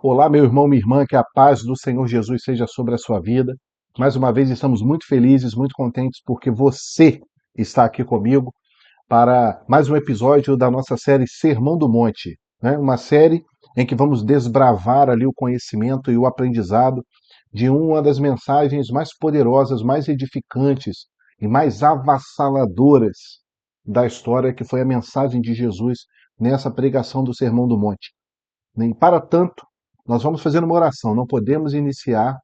Olá, meu irmão, minha irmã, que a paz do Senhor Jesus seja sobre a sua vida. Mais uma vez estamos muito felizes, muito contentes porque você está aqui comigo para mais um episódio da nossa série Sermão do Monte, né? Uma série em que vamos desbravar ali o conhecimento e o aprendizado de uma das mensagens mais poderosas, mais edificantes e mais avassaladoras da história, que foi a mensagem de Jesus nessa pregação do Sermão do Monte. E para tanto, nós vamos fazer uma oração. Não podemos iniciar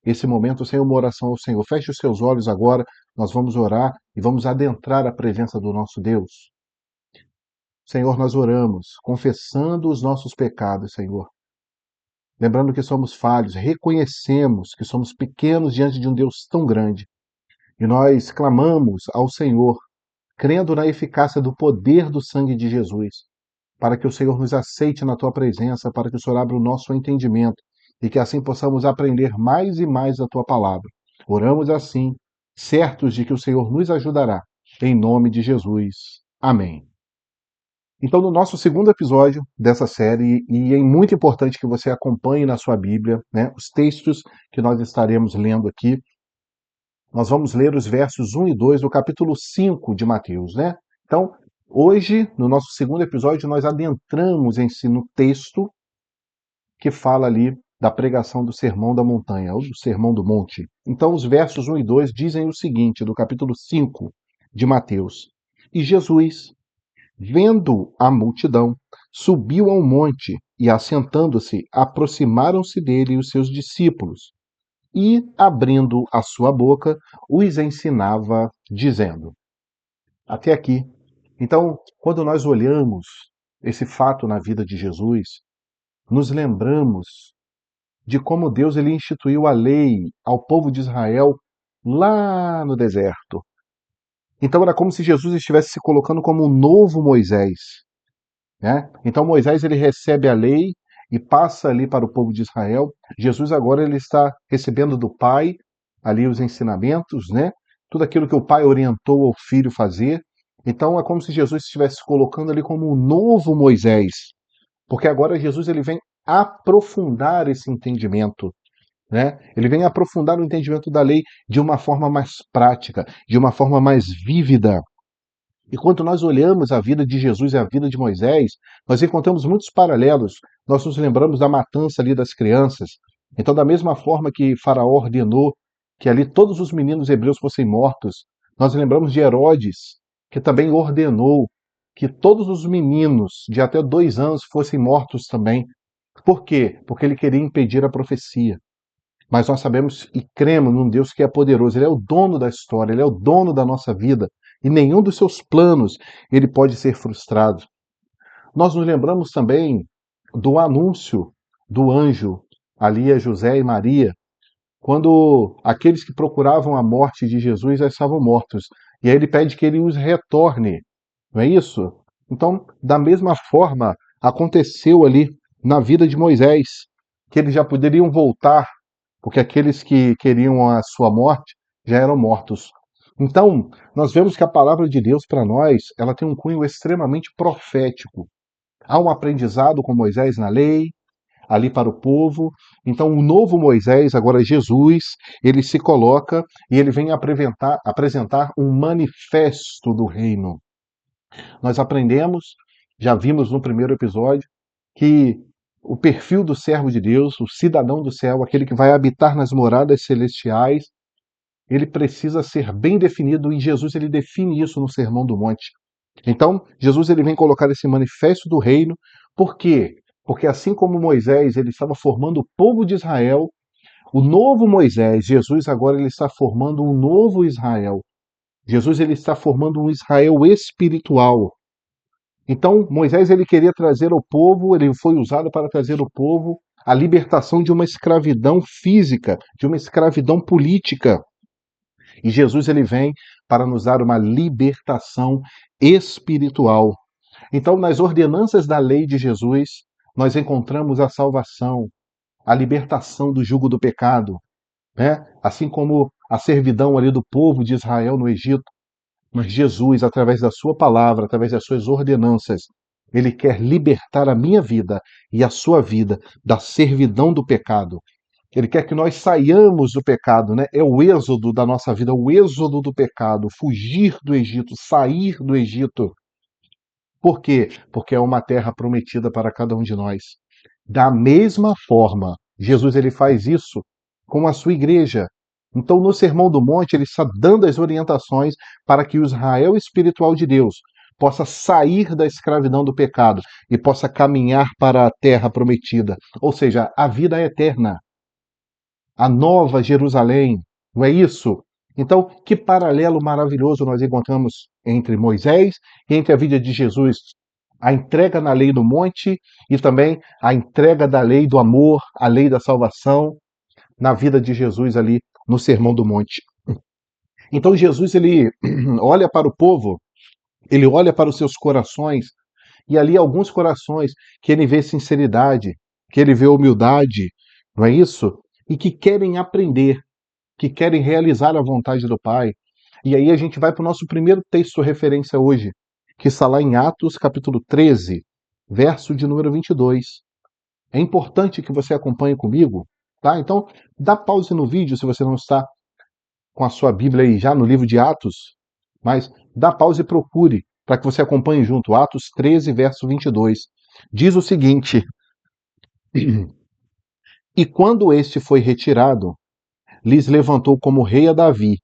esse momento sem uma oração ao Senhor. Feche os seus olhos agora, nós vamos orar e vamos adentrar a presença do nosso Deus. Senhor, nós oramos, confessando os nossos pecados, Senhor. Lembrando que somos falhos, reconhecemos que somos pequenos diante de um Deus tão grande. E nós clamamos ao Senhor, crendo na eficácia do poder do sangue de Jesus, para que o Senhor nos aceite na tua presença, para que o Senhor abra o nosso entendimento e que assim possamos aprender mais e mais a tua palavra. Oramos assim, certos de que o Senhor nos ajudará. Em nome de Jesus. Amém. Então, no nosso segundo episódio dessa série, e é muito importante que você acompanhe na sua Bíblia, né, os textos que nós estaremos lendo aqui, nós vamos ler os versos 1 e 2 do capítulo 5 de Mateus, né? Então, hoje, no nosso segundo episódio, nós adentramos em si no texto que fala ali da pregação do Sermão da Montanha, ou do Sermão do Monte. Então, os versos 1 e 2 dizem o seguinte, do capítulo 5 de Mateus. E Jesus, vendo a multidão, subiu ao monte e, assentando-se, aproximaram-se dele os seus discípulos. E, abrindo a sua boca, os ensinava, dizendo. Até aqui. Então, quando nós olhamos esse fato na vida de Jesus, nos lembramos de como Deus ele instituiu a lei ao povo de Israel lá no deserto. Então era como se Jesus estivesse se colocando como um novo Moisés, né? Então Moisés ele recebe a lei e passa ali para o povo de Israel. Jesus agora ele está recebendo do Pai ali os ensinamentos, né? Tudo aquilo que o Pai orientou ao filho fazer. Então é como se Jesus estivesse se colocando ali como um novo Moisés, porque agora Jesus ele vem aprofundar esse entendimento, né? Ele vem aprofundar o entendimento da lei de uma forma mais prática, de uma forma mais vívida. E quando nós olhamos a vida de Jesus e a vida de Moisés, nós encontramos muitos paralelos. Nós nos lembramos da matança ali das crianças. Então, da mesma forma que Faraó ordenou que ali todos os meninos hebreus fossem mortos, nós lembramos de Herodes, que também ordenou que todos os meninos de até 2 anos fossem mortos também. Por quê? Porque ele queria impedir a profecia. Mas nós sabemos e cremos num Deus que é poderoso. Ele é o dono da história, ele é o dono da nossa vida. E nenhum dos seus planos ele pode ser frustrado. Nós nos lembramos também do anúncio do anjo ali a José e Maria, quando aqueles que procuravam a morte de Jesus já estavam mortos. E aí ele pede que ele os retorne. Não é isso? Então, da mesma forma, aconteceu ali na vida de Moisés, que eles já poderiam voltar porque aqueles que queriam a sua morte já eram mortos. Então, nós vemos que a palavra de Deus para nós, ela tem um cunho extremamente profético. Há um aprendizado com Moisés na lei, ali para o povo. Então, o novo Moisés, agora Jesus, ele se coloca e ele vem apresentar um manifesto do reino. Nós aprendemos, já vimos no primeiro episódio, que o perfil do servo de Deus, o cidadão do céu, aquele que vai habitar nas moradas celestiais, ele precisa ser bem definido e Jesus ele define isso no Sermão do Monte. Então, Jesus ele vem colocar esse manifesto do reino, por quê? Porque assim como Moisés ele estava formando o povo de Israel, o novo Moisés, Jesus agora ele está formando um novo Israel. Jesus ele está formando um Israel espiritual. Então, Moisés ele queria trazer ao povo, ele foi usado para trazer ao povo a libertação de uma escravidão física, de uma escravidão política. E Jesus ele vem para nos dar uma libertação espiritual. Então, nas ordenanças da lei de Jesus, nós encontramos a salvação, a libertação do jugo do pecado, né? Assim como a servidão ali do povo de Israel no Egito. Mas Jesus, através da sua palavra, através das suas ordenanças, Ele quer libertar a minha vida e a sua vida da servidão do pecado. Ele quer que nós saiamos do pecado, né? É o êxodo da nossa vida, o êxodo do pecado, fugir do Egito, sair do Egito. Por quê? Porque é uma terra prometida para cada um de nós. Da mesma forma, Jesus ele faz isso com a sua igreja. Então, no Sermão do Monte, ele está dando as orientações para que o Israel espiritual de Deus possa sair da escravidão do pecado e possa caminhar para a terra prometida, ou seja, a vida eterna, a nova Jerusalém, não é isso? Então, que paralelo maravilhoso nós encontramos entre Moisés e entre a vida de Jesus. A entrega na lei do monte e também a entrega da lei do amor, a lei da salvação, na vida de Jesus ali no Sermão do Monte. Então Jesus ele olha para o povo, ele olha para os seus corações, e ali alguns corações que ele vê sinceridade, que ele vê humildade, não é isso? E que querem aprender, que querem realizar a vontade do Pai. E aí a gente vai para o nosso primeiro texto referência hoje, que está lá em Atos, capítulo 13, verso de número 22. É importante que você acompanhe comigo, tá? Então, dá pause no vídeo se você não está com a sua Bíblia aí já no livro de Atos, mas dá pause e procure para que você acompanhe junto. Atos 13, verso 22. Diz o seguinte: E quando este foi retirado, lhes levantou como rei a Davi,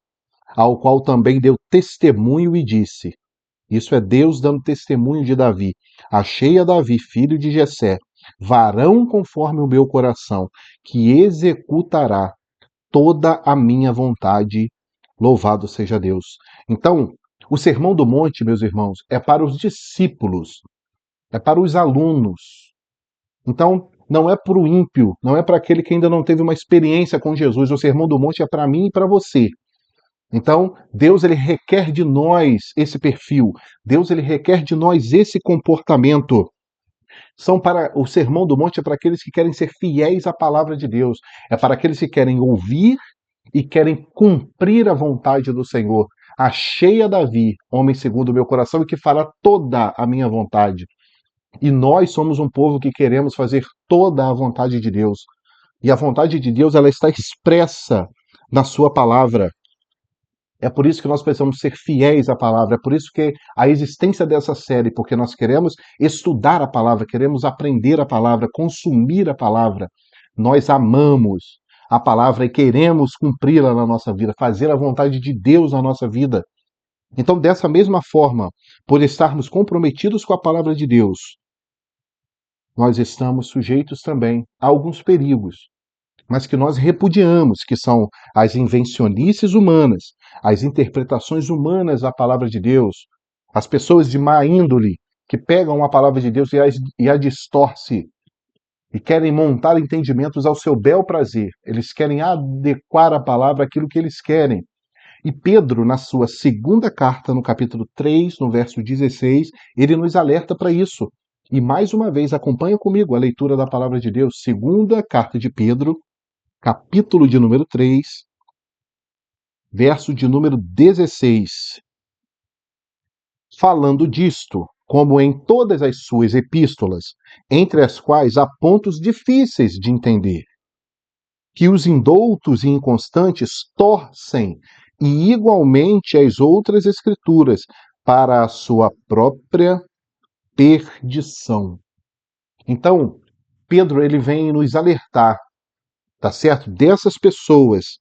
ao qual também deu testemunho e disse: Isso é Deus dando testemunho de Davi. Achei a Davi, filho de Jessé, varão conforme o meu coração, que executará toda a minha vontade. Louvado seja Deus. Então, o Sermão do Monte, meus irmãos, é para os discípulos, é para os alunos. Então, não é para o ímpio, não é para aquele que ainda não teve uma experiência com Jesus. O Sermão do Monte é para mim e para você. Então, Deus ele requer de nós esse perfil. Deus ele requer de nós esse comportamento. São para o Sermão do Monte é para aqueles que querem ser fiéis à palavra de Deus. É para aqueles que querem ouvir e querem cumprir a vontade do Senhor. Achei a Davi, homem segundo o meu coração, e que fará toda a minha vontade. E nós somos um povo que queremos fazer toda a vontade de Deus. E a vontade de Deus ela está expressa na sua palavra. É por isso que nós precisamos ser fiéis à palavra, é por isso que a existência dessa série, porque nós queremos estudar a palavra, queremos aprender a palavra, consumir a palavra. Nós amamos a palavra e queremos cumpri-la na nossa vida, fazer a vontade de Deus na nossa vida. Então, dessa mesma forma, por estarmos comprometidos com a palavra de Deus, nós estamos sujeitos também a alguns perigos, mas que nós repudiamos, que são as invencionices humanas, as interpretações humanas da palavra de Deus, as pessoas de má índole que pegam a palavra de Deus e a distorce e querem montar entendimentos ao seu bel prazer. Eles querem adequar a palavra àquilo que eles querem. E Pedro, na sua segunda carta, no capítulo 3, no verso 16, ele nos alerta para isso. E mais uma vez, acompanha comigo a leitura da palavra de Deus, segunda carta de Pedro, capítulo de número 3, verso de número 16. Falando disto, como em todas as suas epístolas, entre as quais há pontos difíceis de entender, que os indoutos e inconstantes torcem, e igualmente as outras escrituras, para a sua própria perdição. Então, Pedro ele vem nos alertar, tá certo? Dessas pessoas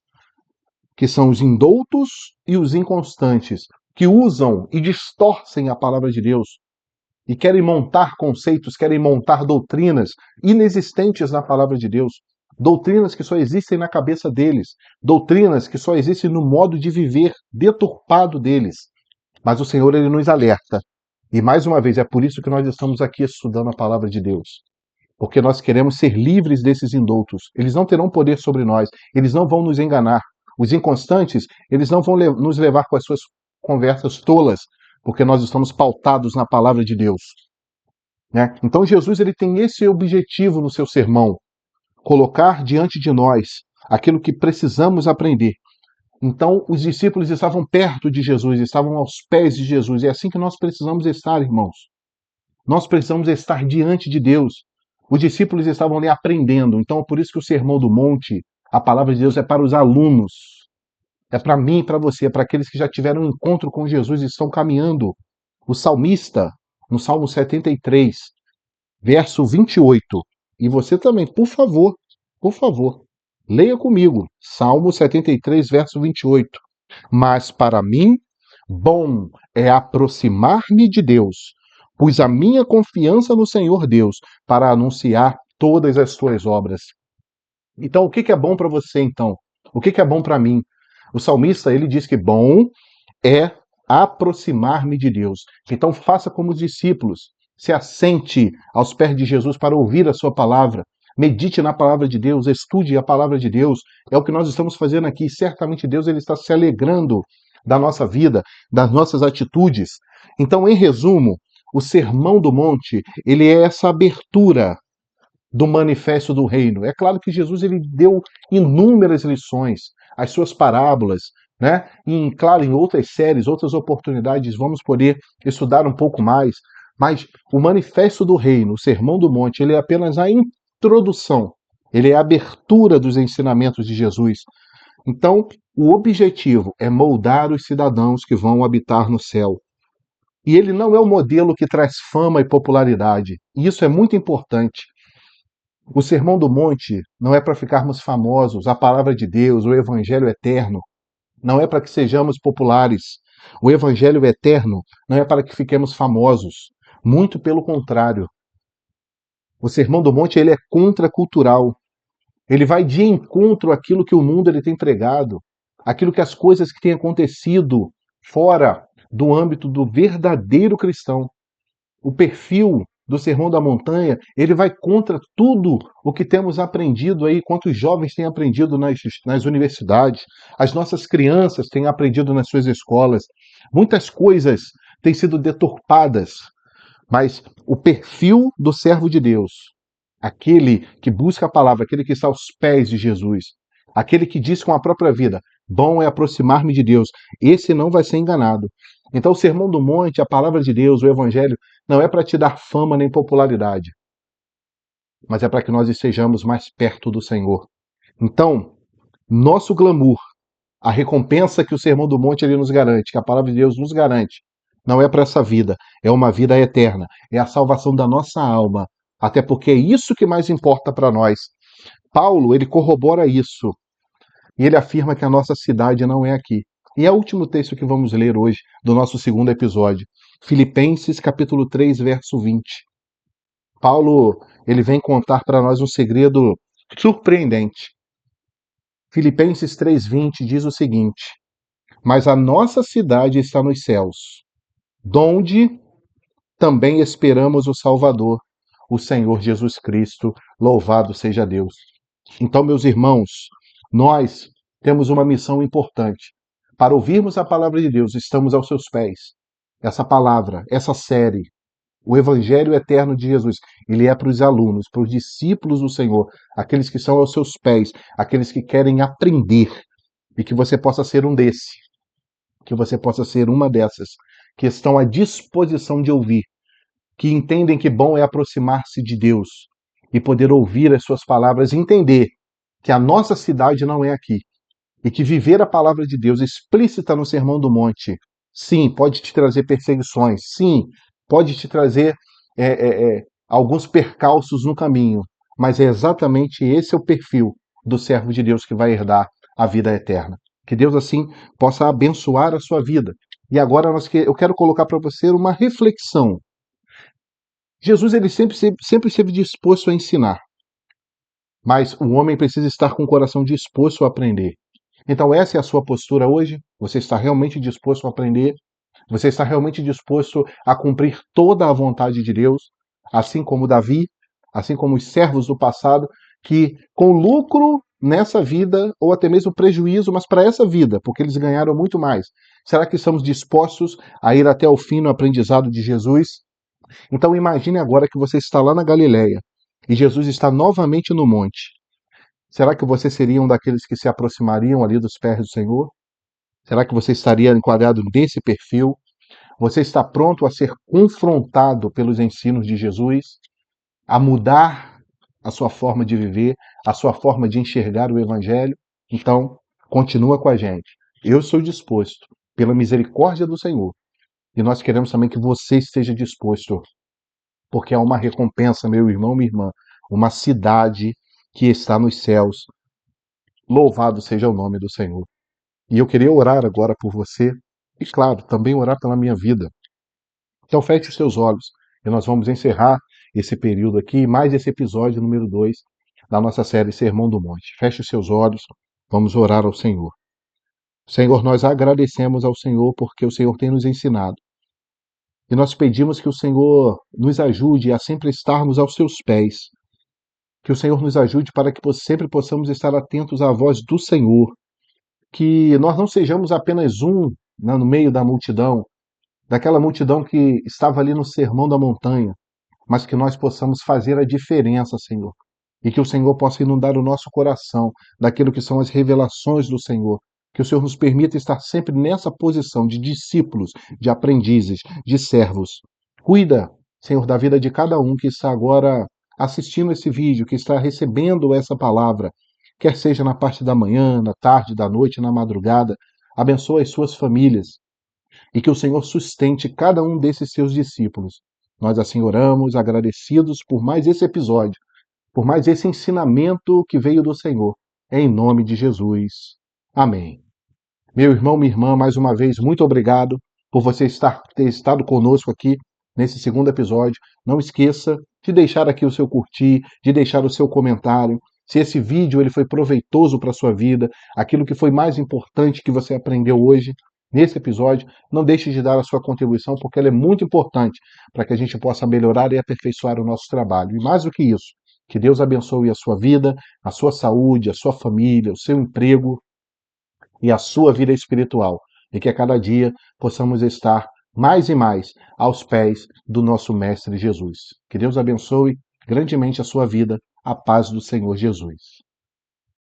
que são os indoutos e os inconstantes, que usam e distorcem a palavra de Deus e querem montar conceitos, querem montar doutrinas inexistentes na palavra de Deus, doutrinas que só existem na cabeça deles, doutrinas que só existem no modo de viver deturpado deles. Mas o Senhor ele nos alerta. E mais uma vez, é por isso que nós estamos aqui estudando a palavra de Deus. Porque nós queremos ser livres desses indoutos. Eles não terão poder sobre nós, eles não vão nos enganar. Os inconstantes, eles não vão nos levar com as suas conversas tolas, porque nós estamos pautados na palavra de Deus. Né? Então Jesus ele tem esse objetivo no seu sermão, colocar diante de nós aquilo que precisamos aprender. Então os discípulos estavam perto de Jesus, estavam aos pés de Jesus, e é assim que nós precisamos estar, irmãos. Nós precisamos estar diante de Deus. Os discípulos estavam ali aprendendo, então por isso que o Sermão do Monte, a palavra de Deus é para os alunos, é para mim e para você, é para aqueles que já tiveram um encontro com Jesus e estão caminhando. O salmista, no Salmo 73, verso 28, e você também, por favor, leia comigo, Salmo 73, verso 28. Mas para mim, bom é aproximar-me de Deus, pus a minha confiança no Senhor Deus para anunciar todas as suas obras. Então, o que é bom para você, então? O que é bom para mim? O salmista, ele diz que bom é aproximar-me de Deus. Então, faça como os discípulos, se assente aos pés de Jesus para ouvir a sua palavra. Medite na palavra de Deus, estude a palavra de Deus. É o que nós estamos fazendo aqui. Certamente Deus ele está se alegrando da nossa vida, das nossas atitudes. Então, em resumo, o Sermão do Monte, ele é essa abertura do manifesto do reino. É claro que Jesus ele deu inúmeras lições, as suas parábolas, né? E, claro, em outras séries, outras oportunidades, vamos poder estudar um pouco mais. Mas o manifesto do reino, o Sermão do Monte, ele é apenas a introdução, ele é a abertura dos ensinamentos de Jesus. Então, o objetivo é moldar os cidadãos que vão habitar no céu. E ele não é o modelo que traz fama e popularidade. E isso é muito importante. O Sermão do Monte não é para ficarmos famosos, a palavra de Deus, o Evangelho eterno, não é para que sejamos populares. O Evangelho eterno não é para que fiquemos famosos. Muito pelo contrário. O Sermão do Monte ele é contracultural. Ele vai de encontro àquilo que o mundo ele tem pregado, aquilo que as coisas que têm acontecido fora do âmbito do verdadeiro cristão. O perfil do Sermão da Montanha, ele vai contra tudo o que temos aprendido aí, quantos jovens têm aprendido nas universidades, as nossas crianças têm aprendido nas suas escolas. Muitas coisas têm sido deturpadas, mas o perfil do servo de Deus, aquele que busca a palavra, aquele que está aos pés de Jesus, aquele que diz com a própria vida, bom é aproximar-me de Deus, esse não vai ser enganado. Então, o Sermão do Monte, a palavra de Deus, o Evangelho, não é para te dar fama nem popularidade, mas é para que nós estejamos mais perto do Senhor. Então, nosso glamour, a recompensa que o Sermão do Monte ele nos garante, que a palavra de Deus nos garante, não é para essa vida, é uma vida eterna, é a salvação da nossa alma, até porque é isso que mais importa para nós. Paulo, ele corrobora isso, e ele afirma que a nossa cidade não é aqui. E é o último texto que vamos ler hoje, do nosso segundo episódio. Filipenses, capítulo 3, verso 20. Paulo, ele vem contar para nós um segredo surpreendente. Filipenses 3:20 diz o seguinte: mas a nossa cidade está nos céus, donde também esperamos o Salvador, o Senhor Jesus Cristo, louvado seja Deus. Então, meus irmãos, nós temos uma missão importante. Para ouvirmos a palavra de Deus, estamos aos seus pés. Essa palavra, essa série, o Evangelho eterno de Jesus, ele é para os alunos, para os discípulos do Senhor, aqueles que são aos seus pés, aqueles que querem aprender, e que você possa ser um desse, que você possa ser uma dessas, que estão à disposição de ouvir, que entendem que bom é aproximar-se de Deus e poder ouvir as suas palavras e entender que a nossa cidade não é aqui, e que viver a palavra de Deus explícita no Sermão do Monte, sim, pode te trazer perseguições, sim, pode te trazer alguns percalços no caminho, mas é exatamente esse o perfil do servo de Deus que vai herdar a vida eterna. Que Deus assim possa abençoar a sua vida. E agora eu quero colocar para você uma reflexão. Jesus ele sempre esteve disposto a ensinar, mas o homem precisa estar com o coração disposto a aprender. Então essa é a sua postura hoje? Você está realmente disposto a aprender? Você está realmente disposto a cumprir toda a vontade de Deus? Assim como Davi, assim como os servos do passado, que com lucro nessa vida, ou até mesmo prejuízo, mas para essa vida, porque eles ganharam muito mais. Será que estamos dispostos a ir até o fim no aprendizado de Jesus? Então imagine agora que você está lá na Galileia e Jesus está novamente no monte. Será que você seria um daqueles que se aproximariam ali dos pés do Senhor? Será que você estaria enquadrado nesse perfil? Você está pronto a ser confrontado pelos ensinos de Jesus, a mudar a sua forma de viver, a sua forma de enxergar o Evangelho? Então, continua com a gente. Eu sou disposto, pela misericórdia do Senhor, e nós queremos também que você esteja disposto, porque há uma recompensa, meu irmão, minha irmã, uma cidade que está nos céus. Louvado seja o nome do Senhor. E eu queria orar agora por você, e claro, também orar pela minha vida. Então feche os seus olhos e nós vamos encerrar esse período aqui, mais esse episódio número 2 da nossa série Sermão do Monte. Feche os seus olhos, vamos orar ao Senhor. Senhor, nós agradecemos ao Senhor porque o Senhor tem nos ensinado. E nós pedimos que o Senhor nos ajude a sempre estarmos aos seus pés. Que o Senhor nos ajude para que sempre possamos estar atentos à voz do Senhor. Que nós não sejamos apenas um, né, no meio da multidão, daquela multidão que estava ali no Sermão da Montanha, mas que nós possamos fazer a diferença, Senhor. E que o Senhor possa inundar o nosso coração daquilo que são as revelações do Senhor. Que o Senhor nos permita estar sempre nessa posição de discípulos, de aprendizes, de servos. Cuida, Senhor, da vida de cada um que está agora assistindo esse vídeo, que está recebendo essa palavra, quer seja na parte da manhã, na tarde, da noite, na madrugada. Abençoa as suas famílias e que o Senhor sustente cada um desses seus discípulos. Nós assim oramos, agradecidos por mais esse episódio, por mais esse ensinamento que veio do Senhor. Em nome de Jesus. Amém. Meu irmão, minha irmã, mais uma vez, muito obrigado por você ter estado conosco aqui nesse segundo episódio. Não esqueça de deixar aqui o seu curtir, de deixar o seu comentário. Se esse vídeo ele foi proveitoso para a sua vida, aquilo que foi mais importante que você aprendeu hoje, nesse episódio, não deixe de dar a sua contribuição, porque ela é muito importante para que a gente possa melhorar e aperfeiçoar o nosso trabalho. E mais do que isso, que Deus abençoe a sua vida, a sua saúde, a sua família, o seu emprego e a sua vida espiritual. E que a cada dia possamos estar mais e mais aos pés do nosso Mestre Jesus. Que Deus abençoe grandemente a sua vida. A paz do Senhor Jesus.